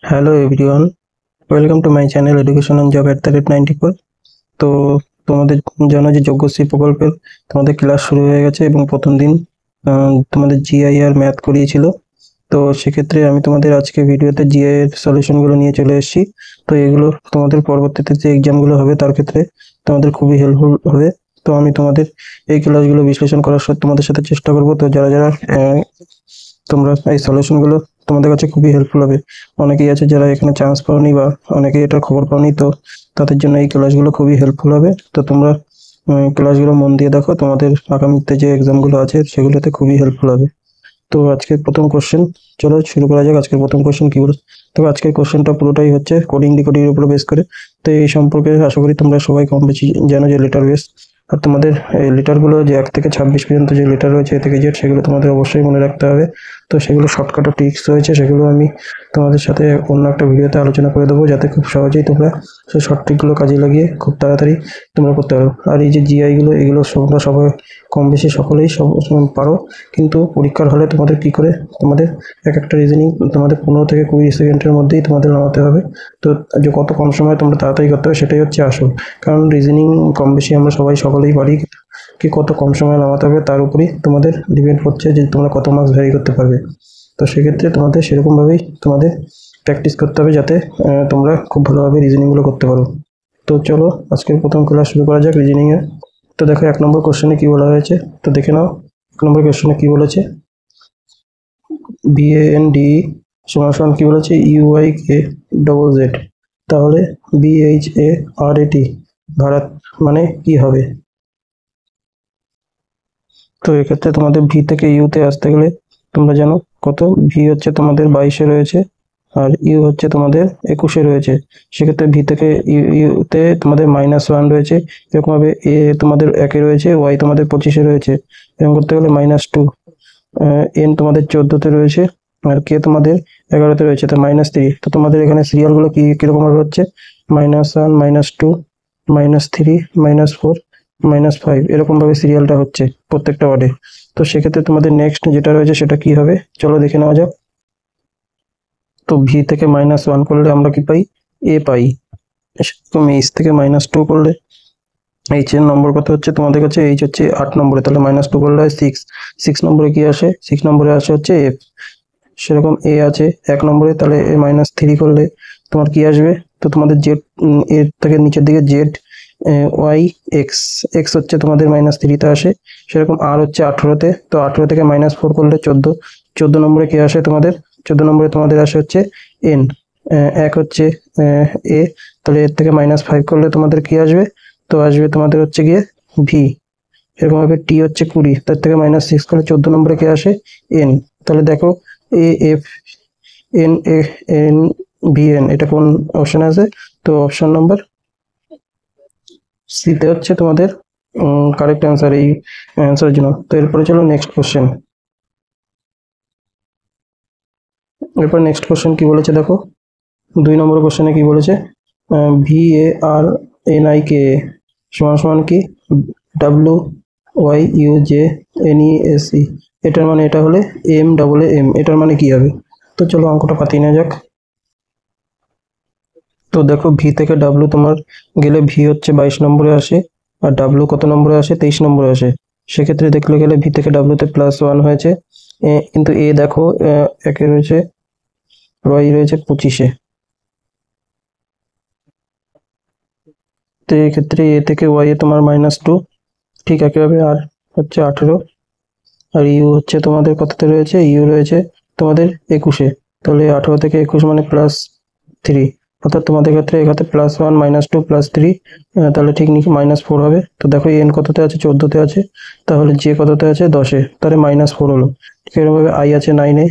Hello everyone, welcome to my channel Education and Job at 94। তো তোমাদের জানো যে যোগ্যশ্রী প্রকল্পের তোমাদের ক্লাস শুরু হয়ে গেছে এবং প্রথম দিন তোমাদের জিআই আর ম্যাথ করিয়েছিল। তো সেক্ষেত্রে আমি তোমাদের আজকে ভিডিওতে জিআই এর সলিউশনগুলো নিয়ে চলে এসেছি। তো এগুলো তোমাদের পরবর্তীতে যে এক্সামগুলো হবে তার ক্ষেত্রে তোমাদের খুবই হেল্পফুল হবে। তো আমি তোমাদের এই ক্লাসগুলো বিশ্লেষণ করার তোমাদের সাথে চেষ্টা করব। তো যারা যারা তোমরা এই সলিউশনগুলো তোমাদের কাছে খুবই হেল্পফুল হবে। অনেকেই আছে যারা এখানে চান্স পাওনি বা অনেকেই এটার খবর পাওনি, তো তাদের জন্য এই ক্লাসগুলো খুবই হেল্পফুল হবে। তো তোমরা ক্লাসগুলো মন দিয়ে দেখো, তোমাদের আগামীতে যে এক্সামগুলো আছে সেগুলোতে খুবই হেল্পফুল হবে। তো আজকের প্রথম কোশ্চেন, চলো শুরু করা যাক। আজকের প্রথম কোশ্চেন কি বলে? তো আজকের কোশ্চেনটা পুরোটাই হচ্ছে কোডিং ডিকোডিং এর উপর বেস করে। তো এই সম্পর্কে আশা করি তোমরা সবাই কম বেশি জানো যে লেটার বেস, আর তোমাদের এই লেটারগুলো যে 1 থেকে 26 পর্যন্ত যে লেটার রয়েছে এ থেকে জেড, সেগুলো তোমাদের অবশ্যই মনে রাখতে হবে। তো সেগুলো শর্টকাট ট্রিক্স রয়েছে, সেগুলো আমি তোমাদের সাথে অন্য একটা ভিডিওতে আলোচনা করে দেবো, যাতে খুব সহজেই তোমরা সেই শর্ট ট্রিকগুলো কাজে লাগিয়ে খুব তাড়াতাড়ি তোমরা করতে পারো। আর এই যে জিআইগুলো, এগুলো তোমরা সবাই কম বেশি সকলেই সব পারো, কিন্তু পরীক্ষার হলে তোমাদের কি করে তোমাদের এক একটা রিজনিং তোমাদের 15 থেকে 20 সেকেন্ডের মধ্যেই তোমাদের নামাতে হবে। তো যে কত কম সময় তোমরা তাড়াতাড়ি করতে হবে সেটাই হচ্ছে আসল, কারণ রিজনিং কম বেশি আমরা সবাই সকলেই পারি, কি কত কম সময় নামাতে হবে তার উপরই তোমাদের ডিপেন্ড করছে যে তোমরা কত মার্কস ভ্যারি করতে পারবে। তো সেক্ষেত্রে তোমাদের সেরকমভাবেই তোমাদের প্র্যাকটিস করতে হবে, যাতে তোমরা খুব ভালোভাবে রিজনিংগুলো করতে পারো। তো চলো আজকের প্রথম ক্লাস শুরু করা যাক রিজনিংয়ের। তো দেখো 1 নম্বর কোশ্চেনে কি বলা হয়েছে, তো দেখে নাও 1 নম্বর কোশ্চেনে কি বলেছে। BAND সমান কি বলেছে, UIK ZZ, তাহলে BHARAT ভারত মানে কি হবে? তো এক্ষেত্রে তোমাদের ভি থেকে ইউতে আসতে গেলে তোমরা জানো কত, ভি হচ্ছে তোমাদের 22-এ রয়েছে আর ইউ হচ্ছে তোমাদের 21-এ রয়েছে। সেক্ষেত্রে ভি থেকে ইউতে তোমাদের -1 রয়েছে, এরকমভাবে এ তোমাদের 1-এ রয়েছে, ওয়াই তোমাদের 25-এ রয়েছে, এরকম করতে গেলে -2, এন তোমাদের 14-তে রয়েছে আর কে তোমাদের 11-তে রয়েছে, তো -3। তো তোমাদের এখানে সিরিয়ালগুলো কিরকম ভাবে হচ্ছে, -1, -2, -3, -4, -5, এরকম ভাবে সিরিয়ালটা হচ্ছে প্রত্যেকটা ওয়ার্ডে। তো সেক্ষেত্রে তোমাদের নেক্সট যেটা রয়েছে সেটা কি হবে, চলো দেখে নেওয়া যাক। তো ভি থেকে -1 করলে আমরা কি পাই, এ পাই। তুমি এইচ থেকে -2 করলে এইচ এর নম্বর কত হচ্ছে তোমাদের কাছে, এইচ হচ্ছে 8 নম্বরে, তাহলে -2 করলে হয় 6। 6 নম্বরে কি আসে, 6 নম্বরে আসে হচ্ছে এফ। সেরকম এ আছে 1 নম্বরে, তাহলে -3 করলে তোমার কি আসবে, তো তোমাদের জেড, এর থেকে নিচের দিকে জেড, ওয়াই, এক্স। এক্স হচ্ছে তোমাদের -3-তে আসে। সেরকম আর হচ্ছে 18-তে, তো 18 থেকে -4 করলে 14। 14 নম্বরে কি আসে তোমাদের, 14 নম্বরে তোমাদের আসে হচ্ছে এন। এক হচ্ছে এ, তাহলে এর থেকে -5 করলে তোমাদের কি আসবে, তো আসবে তোমাদের হচ্ছে গিয়ে ভি। এরকম ভাবে টি হচ্ছে 20, তার থেকে -6 করলে 14 নম্বরে কে আসে, এন। তাহলে দেখো A F N A N V N, এটা কোন অপশন আছে, তো অপশন নাম্বার সিতে হচ্ছে তোমাদের কারেক্ট অ্যান্সার এই অ্যান্সারের জন্য। তো এরপরে চলো নেক্সট কোশ্চেন। এরপর নেক্সট কোশ্চেন কি বলেছে দেখো, 2 নম্বর কোশ্চেনে কি বলেছে, VARNIK সমান কি, WYUJNESE, এটার মানে এটা হলে MAAM, এটার মানে কি হবে? তো চলো অঙ্কটা পাতিয়ে নেওয়া যাক। তো দেখো ভি থেকে ডাব্লু তোমার গেলে ভি হচ্ছে 22 নম্বরে আসে, আর ডাব্লু কত নম্বরে আসে, 23 নম্বরে আসে। সেক্ষেত্রে দেখলে গেলে ভি থেকে ডাব্লুতে +1 হয়েছে, কিন্তু এ দেখো 1-এ রয়েছে, ওয়াই রয়েছে 25-এ। তো এক্ষেত্রে এ থেকে ওয়াই এ তোমার -2, ঠিক একইভাবে আর হচ্ছে 18, আর ইউ হচ্ছে তোমাদের কততে রয়েছে, ইউ রয়েছে তোমাদের 21-এ। তাহলে 18 থেকে 21 মানে +3, অর্থাৎ তোমাদের ক্ষেত্রে এখানে +1, -2, +3, তাহলে ঠিক নাকি -4 হবে। তো দেখো এন কততে আছে, 14-তে আছে, তাহলে জে কততে আছে, 10-এ, তাহলে -4 হলো। ঠিক এরকমভাবে আই আছে 9-এ,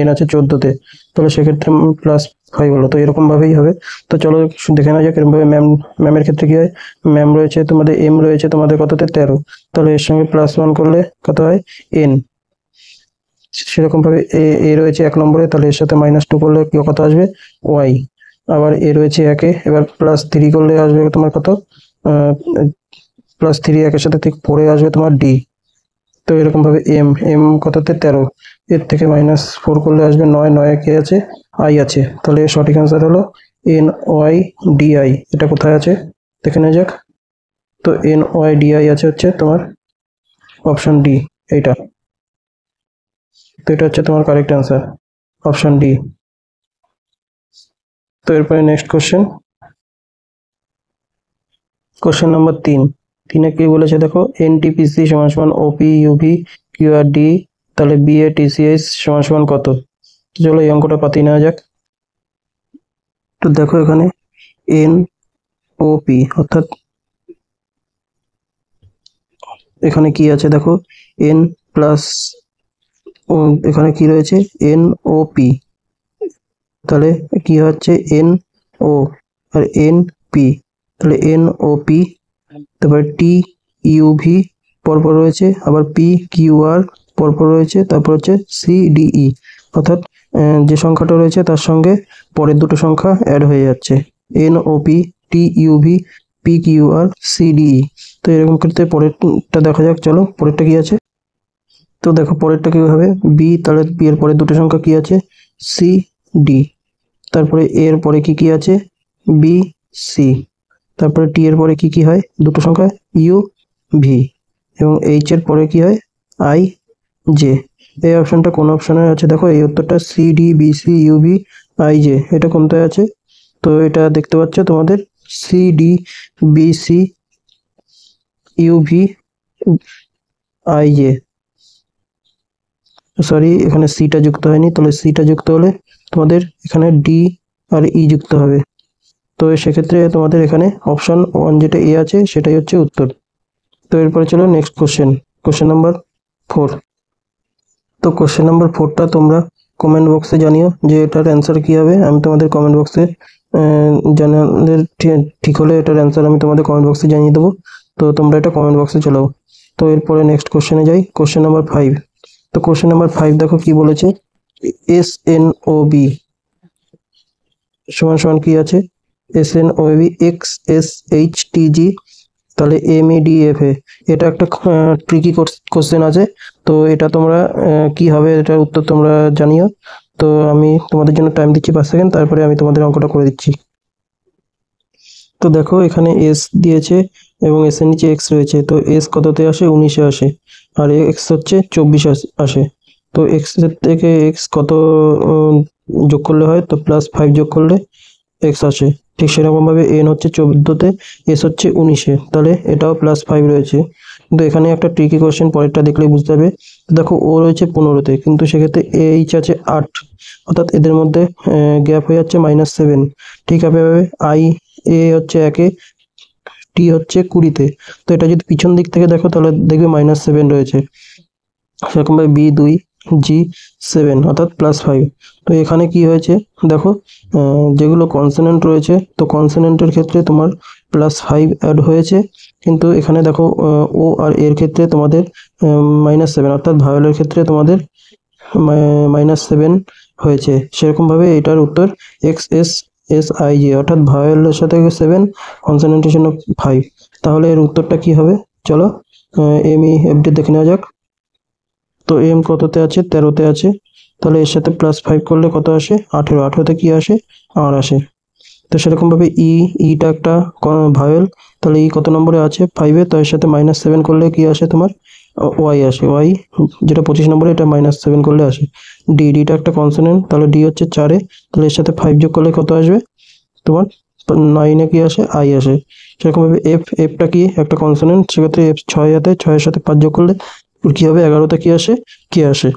এন আছে 14-তে, তাহলে সেক্ষেত্রে +5 হলো। তো এরকম ভাবেই হবে। তো চলো দেখে নেওয়া যাক এরকম ভাবে ম্যামের ক্ষেত্রে কি হয়। ম্যাম রয়েছে তোমাদের, এম রয়েছে তোমাদের কততে, 13, তাহলে এর সঙ্গে +1 করলে কত হয়, এন। সেরকম ভাবে এ রয়েছে 1 নম্বরে, তাহলে এর সাথে -2 করলে কত আসবে, ওয়াই। আবার এ রয়েছে 1-এ, এবার +3 করলে আসবে তোমার কত, +3 1-এর সাথে ঠিক পরে আসবে তোমার ডি। তো এরকম ভাবে এম, এম কততে, 13, এর থেকে -4 করলে আসবে 9, 9 কে আছে আই আছে, তাহলে সঠিক অ্যান্সার হলো NYDI। এটা কোথায় আছে দেখে নেওয়া যাক। তো NYDI আছে হচ্ছে তোমার অপশন ডি, এইটা। তো এটা হচ্ছে তোমার কারেক্ট অ্যান্সার, অপশন ডি। তো এরপরে নেক্সট কোশ্চেন নাম্বার 3 কি বলেছে দেখো, এনটিপিসি সমান সমান ওপি ইউভি কিউআরডি, তাহলে বিএটিসিএস সমান সমান কত? চলো এই অঙ্কটা পাতি নেওয়া যাক। তো দেখো এখানে এন ওপি অর্থাৎ এখানে কি আছে দেখো, এন প্লাস এখানে কি রয়েছে এন ও পি, তাহলে কি হচ্ছে এন ও আর এন পি, তাহলে এন ও পি, তারপরে টি ইউভি পরপর রয়েছে, আবার পি কিউ আর পরপর রয়েছে, তারপর হচ্ছে সিডিই, অর্থাৎ যে সংখ্যাটা রয়েছে তার সঙ্গে পরের দুটো সংখ্যা অ্যাড হয়ে যাচ্ছে, N O P T U V P Q R C D E. তো এরকম ক্ষেত্রে পরেরটা দেখা যাক, চলো পরেরটা কি আছে। তো দেখো পরেরটা কি হবে, বি, তাহলে বি এর পরে দুটো সংখ্যা কি আছে সি ডি, তারপরে এর পরে কি কি আছে বি সি, তারপরে টি এর পরে কি কি হয় দুটো সংখ্যা ইউ ভি, এবং এইচ এর পরে কি হয় আই জে। এই অপশনটা কোন অপশনে আছে দেখো, এই উত্তরটা C D B C U V I J, এটা কোনটায় আছে? তো এটা দেখতে পাচ্ছ তোমাদের C D B C U V I J, sorry এখানে সিটা যুক্ত হয়নি, তাহলে সিটা যুক্ত হলে তোমাদের এখানে ডি আর ই যুক্ত হবে। তো সেক্ষেত্রে তোমাদের এখানে অপশন 1 যেটা এ আছে সেটাই হচ্ছে উত্তর। তো এরপরে চলো নেক্সট কোশ্চেন নাম্বার 4। তো কোশ্চেন নাম্বার 4টা তোমরা কমেন্ট বক্সে জানিও যে এটার অ্যান্সার কি হবে। আমি তোমাদের কমেন্ট বক্সে জানালে ঠিক হলে এটার অ্যান্সার আমি তোমাদের কমেন্ট বক্সে জানিয়ে দেবো। তো তোমরা এটা কমেন্ট বক্সে চলাও। তো এরপরে নেক্সট কোশ্চেনে যাই, কোশ্চেন নাম্বার 5। তো কোশ্চেন নাম্বার 5 দেখো কি বলেছে, এস এন ও বি সমান সমান কি আছে, S N O B X S H T G, তাহলে M E D F A. এটা একটা ট্রিকি কোশ্চেন আছে, তো এটা তোমরা কি হবে এটার উত্তর তোমরা জানিও। তো আমি তোমাদের জন্য টাইম দিচ্ছি 5 সেকেন্ড, তারপরে আমি তোমাদের অঙ্কটা করে দিচ্ছি। তো দেখো এখানে এস দিয়েছে এবং এস এর নিচে এক্স রয়েছে, তো এস কততে আসে 19-এ আসে, আর এক্স হচ্ছে 24 আসে। তো এক্স এর থেকে এক্স কত যোগ করলে হয়, তো +5 যোগ করলে এক্স আসে। ঠিক সেরকম ভাবে এন হচ্ছে 14-তে, এস হচ্ছে 19-এ, তাহলে এটাও +5 রয়েছে। কিন্তু এখানে একটা ট্রিকি কোশ্চেন, পরেরটা দেখলেই বুঝতে হবে। দেখো ও রয়েছে 15-তে, কিন্তু সেক্ষেত্রে এইচ আছে 8, অর্থাৎ এদের মধ্যে গ্যাপ হয়ে যাচ্ছে -7। ঠিক আছে, আই এ হচ্ছে 1-এ, টি হচ্ছে 20-তে, তো এটা যদি পিছন দিক থেকে দেখো তাহলে দেখবে -7 রয়েছে। সেরকমভাবে বি 2 জি 7 অর্থাৎ +5। তো এখানে কি হয়েছে দেখো, যেগুলো কনসোনেন্ট রয়েছে, তো কনসোনেন্টের ক্ষেত্রে তোমার +5 অ্যাড হয়েছে, কিন্তু এখানে দেখো ও আর এর ক্ষেত্রে তোমাদের -7, অর্থাৎ ভায়োলের ক্ষেত্রে তোমাদের -7 হয়েছে। সেরকমভাবে এটার উত্তর x S S I J, অর্থাৎ ভায়োলের সাথে 7, কনসোনেন্টের জন্য 5। তাহলে এর উত্তরটা কি হবে, চলো এম ই এফ ডি দেখে নেওয়া যাক। তো এম কততে আছে 13-তে আছে, তাহলে এর সাথে +5 করলে কত আসে 18, 18-তে কি আসে আর আসে। তো সেরকম ভাবে ইটা একটা ভাওয়েল, তাহলে ই কত নম্বরে আছে 5-এ, তো এর সাথে -7 করলে কি আসে তোমার ওয়াই আসে, ওয়াই যেটা 25 নম্বরে, এটা -7 করলে আসে। ডিটা একটা কনসোনেন্ট, তাহলে ডি হচ্ছে 4-এ, তাহলে এর সাথে 5 যোগ করলে কত আসবে তোমার 9-এ কি আসে আই আসে। সেরকম ভাবে এফটা কি একটা কনসোনেন্ট, সেক্ষেত্রে এফ 6-এতে, 6-এর সাথে 5 যোগ করলে কি হবে 11-তে কি আসে কে আসে।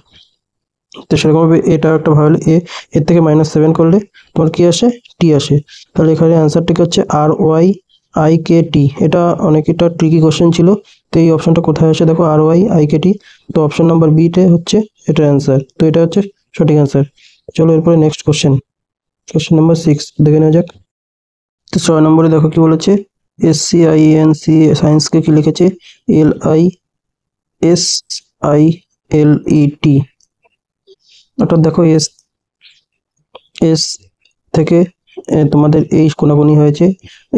তো সেরকম ভাবে এটা একটা ভাওয়েল এ, এর থেকে -7 করলে তোমার কি আসে টি আসে। তাহলে এখানে অ্যান্সারটি হচ্ছে আর ওয়াই আই কে টি। এটা অনেকটা ট্রিকি কোশ্চেন ছিল, তো এই অপশনটা কোথায় আসে দেখো আর ওয়াই আই কে টি, তো অপশন নাম্বার বিতে হচ্ছে এটার অ্যান্সার, তো এটা হচ্ছে সঠিক অ্যান্সার। চলো এরপরে নেক্সট কোশ্চেন নাম্বার 6 দেখে নেওয়া যাক। তো 6 নম্বরে দেখো কি বলেছে, SCIENC সায়েন্সকে কি লিখেছে LISILET, অর্থাৎ দেখো এস এস থেকে তোমাদের এইচ কোনাকুনি হয়েছে,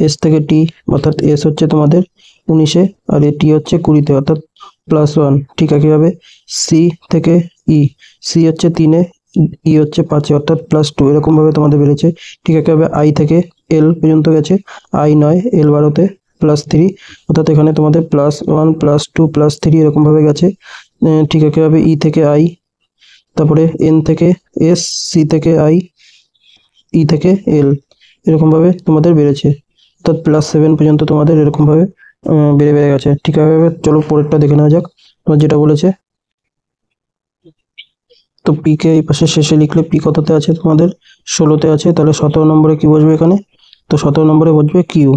এস থেকে টি, অর্থাৎ এস হচ্ছে তোমাদের 19-এ আর টি হচ্ছে 20-তে, অর্থাৎ +1। ঠিক একইভাবে সি থেকে ই, সি হচ্ছে 3-এ, ই হচ্ছে 5-এ, অর্থাৎ +2 এরকম ভাবে তোমাদের বেড়েছে। ঠিক একইভাবে আই থেকে এল পর্যন্ত গেছে, আই 9, এল 12-তে +3, অর্থাৎ এখানে তোমাদের +1 +2 +3 এরকম ভাবে গেছে। ঠিক একইভাবে ই থেকে আই, তারপরে এন থেকে এস, সি থেকে আই, ই থেকে এল, এরকম ভাবে তোমাদের বেড়েছে, অর্থাৎ +7 পর্যন্ত তোমাদের এরকম ভাবে বেড়ে বেড়ে গেছে। ঠিক আছে, চলো পরেরটা দেখে নেওয়া যাক। তোমার যেটা বলেছে, তো পি কে এই পাশে শেষে লিখলে পি কততে আছে তোমাদের 16-তে আছে, তাহলে 17 নম্বরে কি বসবে এখানে, তো 17 নম্বরে বসবে কিউ।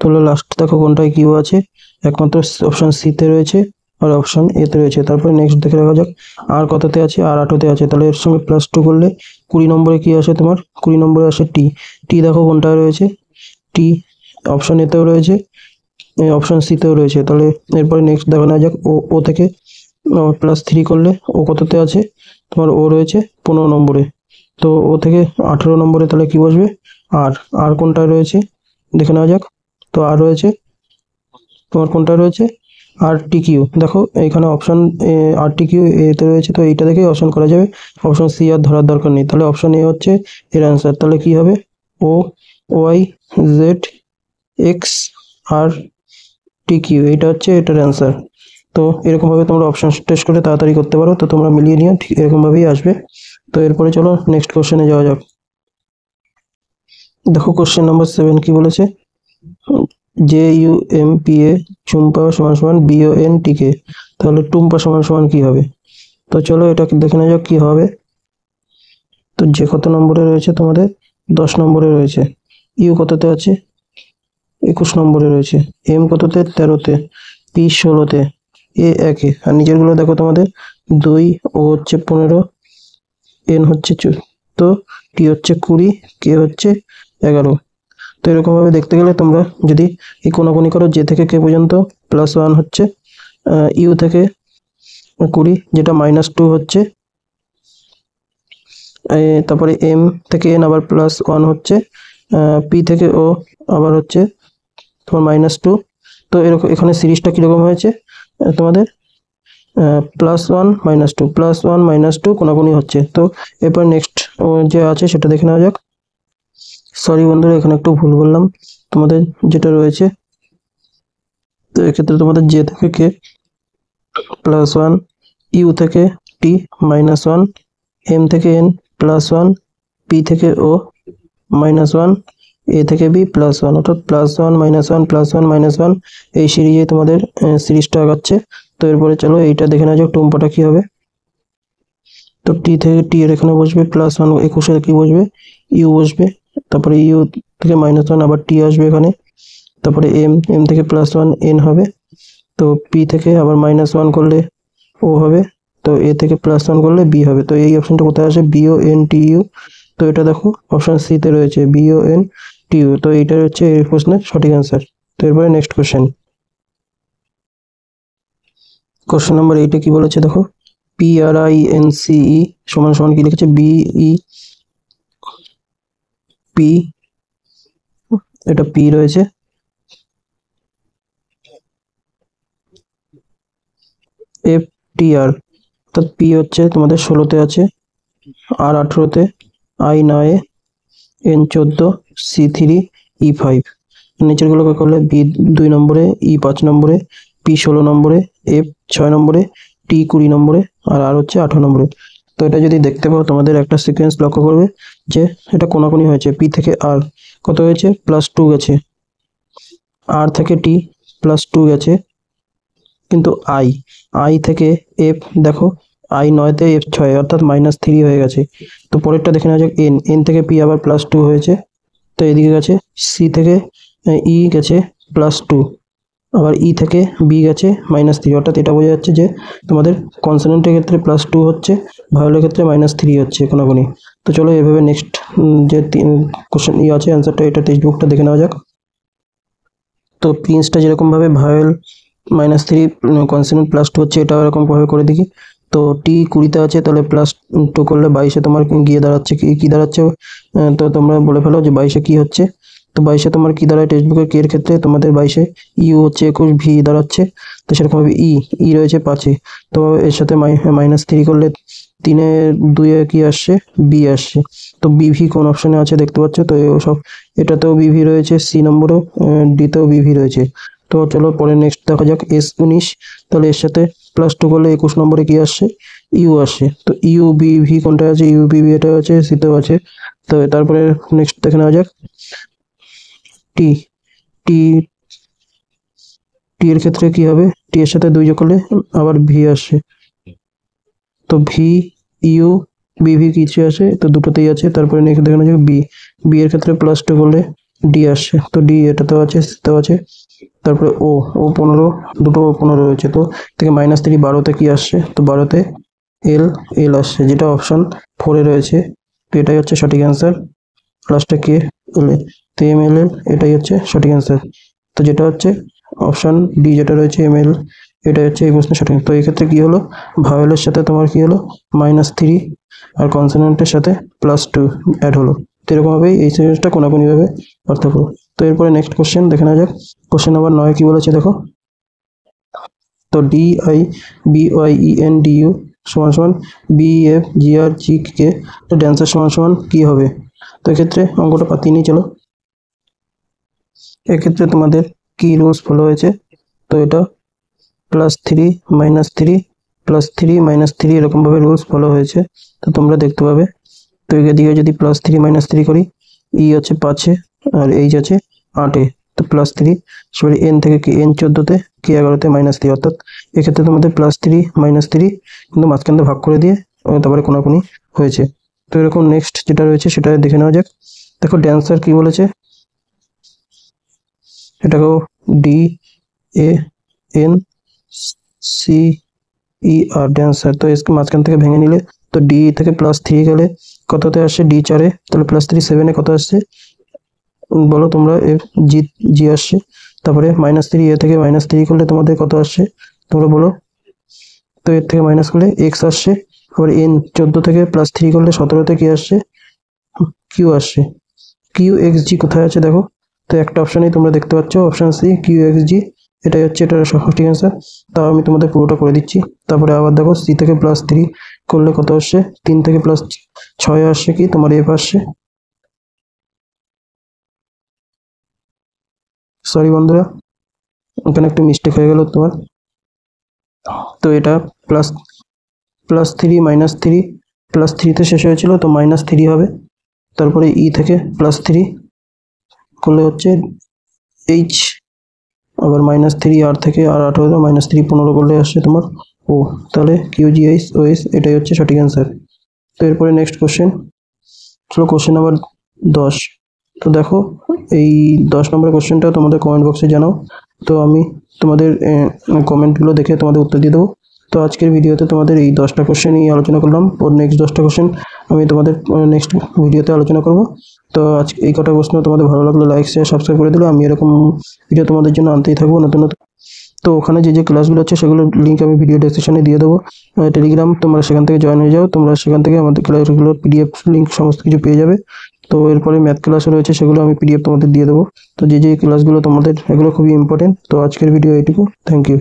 তাহলে লাস্ট দেখো কোনটায় কিউ আছে, একমাত্র অপশন সি তে রয়েছে আর অপশন এ তে রয়েছে। তারপরে নেক্সট দেখে রাখা যাক আর কততে আছে, আর 8-তে আছে, তাহলে এর সঙ্গে +2 করলে 20 নম্বরে কি আসে তোমার, 20 নম্বরে আসে টি। টি দেখো কোনটায় রয়েছে, টি অপশন এতেও রয়েছে, অপশন সি তেও রয়েছে। তাহলে এরপরে নেক্সট দেখা নেওয়া যাক ও থেকে +3 করলে ও কততে আছে তোমার, ও রয়েছে 15 নম্বরে। তো ও থেকে 18 নম্বরে তাহলে কি বসবে, আর আর কোনটায় রয়েছে দেখে নেওয়া যাক। তো আর রয়েছে তোমার কোনটা রয়েছে, আর টি কিউ। দেখো এইখানে অপশন আর টি কিউ এতে রয়েছে, তো এইটা দেখেই অপশন করা যাবে, অপশন সি আর ধরার দরকার নেই। তাহলে অপশন এ হচ্ছে এর অ্যান্সার। তাহলে কি হবে, ও ওয়াই জেড এক্স আর টি কিউ, এইটা হচ্ছে এটার অ্যান্সার। তো এরকম ভাবে তোমরা অপশন টেস্ট করে তাড়াতাড়ি করতে পারো, তো তোমরা মিলিয়ে নিও, ঠিক এরকম ভাবেই আসবে। তো এরপরে চলো নেক্সট কোশ্চেনে যাওয়া যাক। দেখো কোশ্চেন নাম্বার 7 কি বলেছে, J U M P A চুম্পা সমান সমান বি ও এন টি কে, তাহলে টুম্পা সমান সমান কি হবে। তো চলো এটা দেখে নেওয়া যাক কি হবে। তো যে কত নম্বরে রয়েছে তোমাদের 10 নম্বরে রয়েছে, ইউ কততে আছে 21 নম্বরে রয়েছে, এম কততে 13-তে, পি 16-তে, এ 1-এ, আর নিচের গুলো দেখো তোমাদের 2, ও হচ্ছে 15, এন হচ্ছে 14, টি হচ্ছে 20, কে হচ্ছে 11। তো এরকম ভাবে দেখতে গেলে তোমরা যদি এই কোনাকুনি করো, জে থেকে কে পর্যন্ত +1 হচ্ছে, ইউ থেকে 20 যেটা -2 হচ্ছে, তারপরে এম থেকে এন আবার +1 হচ্ছে, পি থেকে ও আবার হচ্ছে তোমার -2। তো এরকম এখানে সিরিজটা কিরকম হয়েছে তোমাদের +1 -2 +1 -2 কোনাকুনি হচ্ছে। তো এরপর নেক্সট যে আছে সেটা দেখে নেওয়া যাক। সরি বন্ধুরা, এখানে একটু ভুল বললাম, তোমাদের যেটা রয়েছে, তো এক্ষেত্রে তোমাদের জে থেকে কে +1, ইউ থেকে টি -1, এম থেকে এন +1, পি থেকে ও -1, এ থেকে বি +1, অর্থাৎ +1 -1 +1 -1 এই সিরিজে তোমাদের সিরিজটা আগাচ্ছে। তো এরপরে চলো এইটা দেখে নেওয়া যাক টুম্পাটা কি হবে। তো টি থেকে টি এর এখানে বসবে +1, 21-এ কি বসবে, ইউ বসবে, তারপরে ইউ থেকে -1 আবার টি আসবে এখানে, তারপরে এম থেকে +1 এন হবে, তো পি থেকে আবার -1 করলে ও হবে, তো এ থেকে +1 করলে বি হবে। তো এই অপশনটা কোথায় আসে, B O N T U. তো এটা দেখো অপশন সি তে রয়েছে B O N T U. তো এইটা হচ্ছে এই প্রশ্নের সঠিক অ্যান্সার। তো এরপরে নেক্সট কোশ্চেন নাম্বার 8 কি বলেছে দেখো, P R I N C E সমান সমান কি লিখেছে, বি ই পি, এটা পি রয়েছে, এফ টি আর, অর্থাৎ পি হচ্ছে তোমাদের 16-তে আছে, আর 18-তে, আই 9-এ, এন 14, সি 3, ই 5। নিচের গুলোকে করলে বি 2 নম্বরে, ই 5 নম্বরে, পি 16 নম্বরে, এফ 6 নম্বরে, টি 20 নম্বরে, আর হচ্ছে 18 নম্বরে। তো এটা যদি দেখতে পাও তোমাদের একটা সিকোয়েন্স লক্ষ্য করবে যে এটা কোনাকুনি হয়েছে, পি থেকে আর কত হয়েছে +2 গেছে, আর থেকে টি +2 গেছে, কিন্তু আই আই থেকে এফ দেখো আই 9-তে এফ 6, অর্থাৎ -3 হয়ে গেছে। তো পরেরটা দেখে নেওয়া যাক, এন এন থেকে পি আবার +2 হয়েছে, তো এদিকে গেছে সি থেকে ই গেছে +2, আবার ই থেকে বি গেছে -3, অর্থাৎ এটা বোঝা যাচ্ছে যে তোমাদের কনসোনেন্টের ক্ষেত্রে +2 হচ্ছে, ভায়োলের ক্ষেত্রে -3 হচ্ছে কোনাকুনি। তো চলো এভাবে নেক্সট যে কোশ্চেন আছে অ্যান্সারটা, এটা টেক্সট বুকটা দেখে নেওয়া যাক। তো প্রিন্সটা যেরকম ভাবে ভায়োল -3 কনসোনেন্ট +2 হচ্ছে, এটা এরকম ভাবে করে দেখি। তো টি 20-তে আছে, তাহলে +2 করলে 22-এ তোমার গিয়ে দাঁড়াচ্ছে কি দাঁড়াচ্ছে, তো তোমরা বলে ফেলো যে 22-এ কি হচ্ছে। তো 22-এ তোমার কি দাঁড়ায় টেক্সট বুকের কে এর ক্ষেত্রে, তোমাদের 22-এ ইউ হচ্ছে 21, ভি দাঁড়াচ্ছে। তো সেরকম ভাবে ই রয়েছে 5-এ, তো এর সাথে -3 করলে 3-এর 2-এ কি আসছে, বি আসছে। তো বিভি কোন অপশনে আছে দেখতে পাচ্ছ, তো সব এটাতেও বিভি রয়েছে, সি নম্বরেও, ডিতেও বিভি রয়েছে। তো চলো পরে নেক্সট দেখা যাক S19, তাহলে এর সাথে +2 করলে 21 নম্বরে কি আসছে, ইউ আসে। তো ইউ বিভি কোনটা আছে, ইউ বিভি এটা আছে, সিতেও আছে। তো তারপরে নেক্সট দেখে নেওয়া যাক টি টি টি এর ক্ষেত্রে কি হবে, টি এর সাথে 2 যোগ করলে আবার ভি আসে। তো ভি ইউ বিভি কিছু আছে, তো দুটোতেই আছে। তারপরে নেক্সট দেখে নেওয়া যাক বি বি এর ক্ষেত্রে +2 করলে ডি আসে। তো ডি এটাতেও আছে, সিতেও আছে। তারপরে ও 15, দুটো 15 রয়েছে। তো থেকে -3 12তে কি আসছে, তো 12তে এল এল আসছে, যেটা অপশন 4-এ রয়েছে। তো এটাই হচ্ছে সঠিক অ্যান্সার। লাস্টে কে এল, তো এম এল এল, এটাই হচ্ছে সঠিক অ্যান্সার। তো যেটা হচ্ছে অপশন ডি যেটা রয়েছে ML, এটাই হচ্ছে এই প্রশ্নের সঠিক। তো এই ক্ষেত্রে কি হলো, ভাওয়েলের সাথে তোমার কি হলো -3, আর কনসোনেন্টের সাথে +2 অ্যাড হলো। তো এরকমভাবেই এই সিরিজটা কোনাকুনিভাবে পার্থক্য। তো এরপরে নেক্সট কোশ্চেন দেখে নেওয়া যাক। কোশ্চেন নাম্বার 9 কি বলেছে দেখো। তো DIBYENDU সমান সমান BFGRGK, তো ড্যান্সার সমান সমান কি হবে। তো এক্ষেত্রে অঙ্কটা পাতিয়ে নিয়ে চলো। এক্ষেত্রে তোমাদের কি রুলস ফলো হয়েছে, তো এটা +3 -3 +3 -3 এরকমভাবে রুলস ফলো হয়েছে। তো তোমরা দেখতে পাবে। তো এদিকে যদি +3 -3 করি, ই হচ্ছে 5-এ আর এইচ আছে 8-এ। তো +3, সরি এন থেকে কি এন 14-তে, কি 11-তে -3, অর্থাৎ এক্ষেত্রে তোমাদের +3 -3 কিন্তু মাঝখান দিয়ে ভাগ করে দিয়ে তারপরে কোনাকুনি হয়েছে। তো এরকম নেক্সট যেটা রয়েছে সেটা দেখে নেওয়া যাক। দেখো ড্যান্সার কি বলেছে, এটাকেও DANCER ড্যান্সার। তো এসকে মাঝখান থেকে ভেঙে নিলে, তো ডি থেকে +3 গেলে কততে আসছে, ডি 4-এ, তাহলে +3 7-এ কত আসছে বলো তোমরা, জি জি আসছে। তারপরে -3 এ থেকে -3 করলে তোমাদের কত আসছে তোমরা বলো। তো এর থেকে মাইনাস করলে এক্স আসছে। আবার এন 14 থেকে +3 করলে 17-তে কি আসছে, কিউ আসছে। কিউ এক্স জি কোথায় আছে দেখো। তো একটা অপশানেই তোমরা দেখতে পাচ্ছ, অপশান সি কিউ এক্স জি, এটাই হচ্ছে এটার সঠিক অ্যান্সার। তাও আমি তোমাদের পুরোটা করে দিচ্ছি। তারপরে আবার দেখো সি থেকে +3 করলে কত আসছে, 3 থেকে +6 আসছে কি তোমার এফ আসছে। সরি বন্ধুরা, ওখানে একটু মিস্টেক হয়ে গেল তোমার। তো এটা প্লাস +3 -3 +3-তে শেষ হয়েছিল, তো -3 হবে। তারপরে ই থেকে +3 করলে হচ্ছে এইচ, আবার -3 আর থেকে আর 8 হলো -3 15 করলে আসছে তোমার ও। তাহলে কিউজিএইচ ওএস, এটাই হচ্ছে সঠিক অ্যান্সার। তো এরপরে নেক্সট কোশ্চেন, চলো কোশ্চেন নাম্বার 10। তো দেখো এই 10 নম্বরের কোশ্চেনটা তোমাদের কমেন্ট বক্সে জানাও। তো আমি তোমাদের কমেন্টগুলো দেখে তোমাদের উত্তর দিয়ে দেবো। তো আজকের ভিডিওতে তোমাদের এই 10টা কোশ্চেনই আলোচনা করলাম। ওর নেক্সট 10টা কোশ্চেন আমি তোমাদের নেক্সট ভিডিওতে আলোচনা করব। তো আজকে এই কটা প্রশ্ন তোমাদের ভালো লাগলে লাইক শেয়ার সাবস্ক্রাইব করে দিলে আমি এরকম ভিডিও তোমাদের জন্য আনতেই থাকবো নতুন নতুন। তো ওখানে যে ক্লাসগুলো আছে সেগুলোর লিঙ্ক আমি ভিডিও ডেসক্রিপশনে দিয়ে দেবো। টেলিগ্রাম তোমরা সেখান থেকে জয়েন হয়ে যাও, তোমরা সেখান থেকে আমাদের ক্লাসগুলোর পিডিএফ লিঙ্ক সমস্ত কিছু পেয়ে যাবে। তো এরপরে ম্যাথ ক্লাসও রয়েছে, সেগুলো আমি পিডিএফ তোমাদের দিয়ে দেবো। তো যে ক্লাসগুলো তোমাদের, এগুলো খুবই ইম্পর্টেন্ট। তো আজকের ভিডিও এইটুকু, থ্যাংক ইউ।